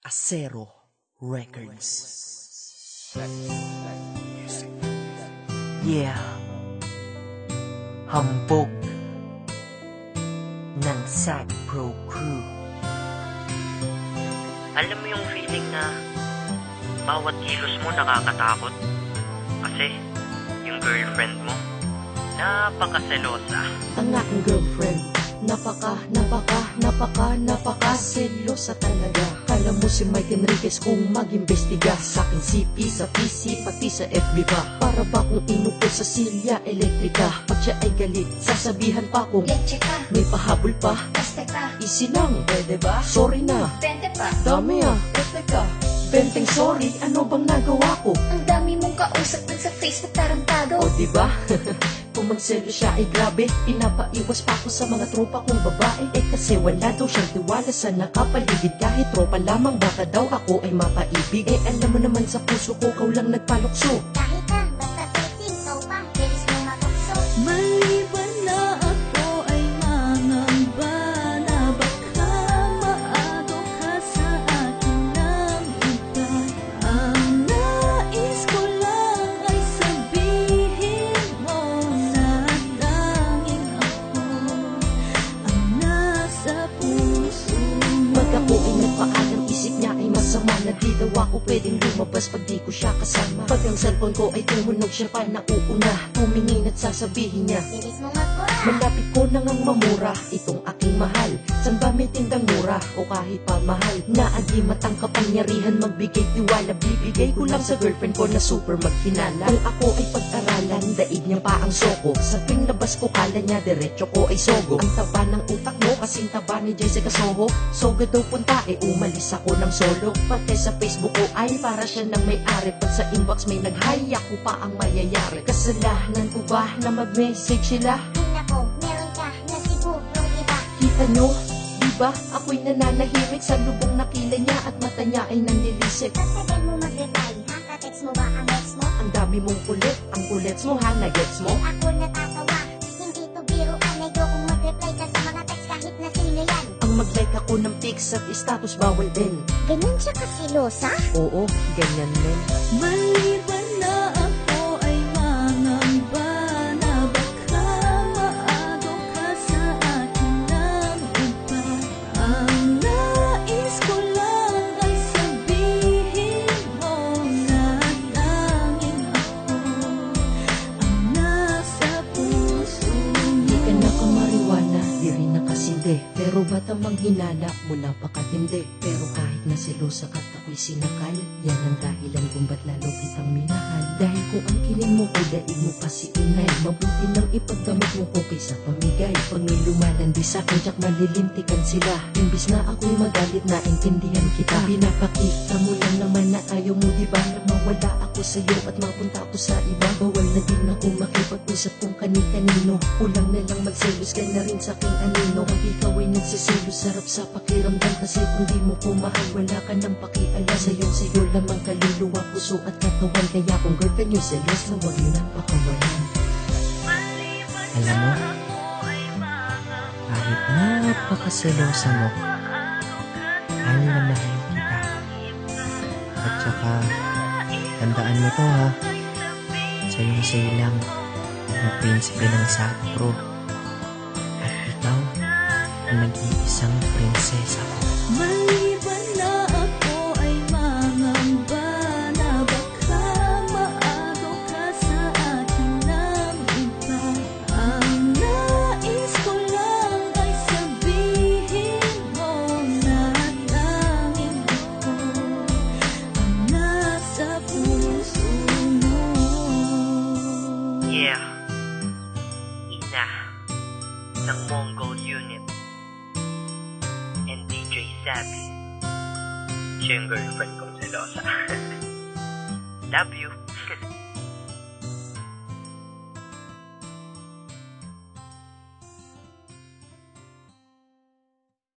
Acero Records. Yeah. Hambog ng Sad Pro Crew. Alam mo yung feeling na bawat kilos mo nakakatakot kasi yung girlfriend mo napakaselosa. Ang aking girlfriend napaka-selosa talaga. Kala mo si Mike Enriquez kung mag-imbestiga sa aking CP, sa PC, pati sa FB pa. Para ba kung inupo sa silya elektrika? Pag siya ay galit, sasabihan pa kung leche ka, may pahabol pa, kaste ka, easy lang, pwede ba? Sorry na, bente pa. dami teka, benteng sorry, ano bang nagawa ko? Ang dami mong kausap dun sa Facebook tarantado. O diba? Kung magselo siya ay grabe, pinapaiwas pa ako sa mga tropa kong babae. Eh kasi wala daw siyang tiwala sa nakapaligid. Kahit tropa lamang baka daw ako ay mapaibig. Eh alam mo naman sa puso ko, ikaw lang nagpalukso. Kahit ka, basta testing, ikaw pa, bilis mo matukso. Maliban na ako ay mangamba na baka maagaw ka sa akin ng iba. Ang nais ko lang ay sabihin mo na tanging ako ang nasa puso mo. Pag ako ay nagpaalam, isip niya ay masama. Na di daw ako pwedeng lumabas pag di ko siya kasama. Pag ang cellphone ko ay tumunog, siya pa nauuna. Tumingin at sasabihin niya, Bilis mo magpura. malapit ko nang ang mamura itong aking mahal. San ba may tindang mura o kahit pa mahal? Naagimat ang kapangyarihan magbigay tiwala. Bibigay ko lang sa girlfriend ko na super maghinala. Kung ako ay pag-aralan, daig niya pa ang soko. Sa tuwing labas ko kala niya, diretso ko ay sogo. Ang taba ng utak mo kasing taba ni Jessica Soho. Soga daw punta, umalis ako ng solo. Pati sa Facebook ko ay para siya nang may-ari. Pag sa inbox may nag-hi, ako pa ang mayayari. Kasalanan ko ba na mag-message sila? Ay nako, meron ka na sigurong iba. Kita nyo, diba? Ako'y nananahimik sa lubong na kilay niya at mata niya ay nanlilisik. Kasagal mo mag-reply, ha? Ka-text mo ba ang ex mo? Ang dami mong kulit, ang kulets mo ha, nagets mo? Ay ako natatawa, hindi to biruan. Ayokong mag-reply ka sa mga text kahit na sino yan. Ang mag-like ako ng pics at status bawal din. Ganun siya kasilosa? Oo, ganyan din. Maliban na ako ay mangamba na baka maagaw ka sa akin ng iba. Ang nais ko lang ay sabihin mo na tanging ako ang nasa puso Di mo. ka nakamariwana, di rin nakasindi. Pero ba't ang manghinala mo napakatindi? Pero kahit na selosa ka't ako'y sinakal, yan ang dahilan kung ba't lalo kitang minahal. Dahil kung ang kiling mo ay daig mo pa si inay, mabuti nang ipagdamit mo ko kaysa pamigay. Pag may lumalandi sa'kin, tsak malilintikan sila. Imbis na ako'y magalit, naintindihan kita. Pinapakita mo lang naman na ayaw mo, diba, na mawala ako sa'yo at mapunta ako sa iba. Bawal na din ako makipag-usap kung kani-kanino. Ulang na lang magselos ka na rin sa'king anino. Pag ikaw ay nagsiselos, sarap sa pakiramdam. Kasi kung di mo ko mahal, wala ka nang pakialam. Sa'yo lamang kaluluwa, puso at katawan. Kaya kung girlfriend nyo selos, na huwag nyo nang pakawalan. Alam mo, kahit napakaselosa mo, mahal na mahal kita. At saka, tandaan mo to ha, sa'yo lang ang prinsipe ng Sad Pro. At ikaw, ang nag-iisang prinsesa ko. Maliban na ako ay mangamba na baka maagaw ka sa akin ng iba. Ang nais ko lang ay sabihin mo na tanging ako ang nasa puso mo. Yeah. Ina ng Mongol Unit and DJ Sabi. Siya yung girlfriend kong selosa. Love you.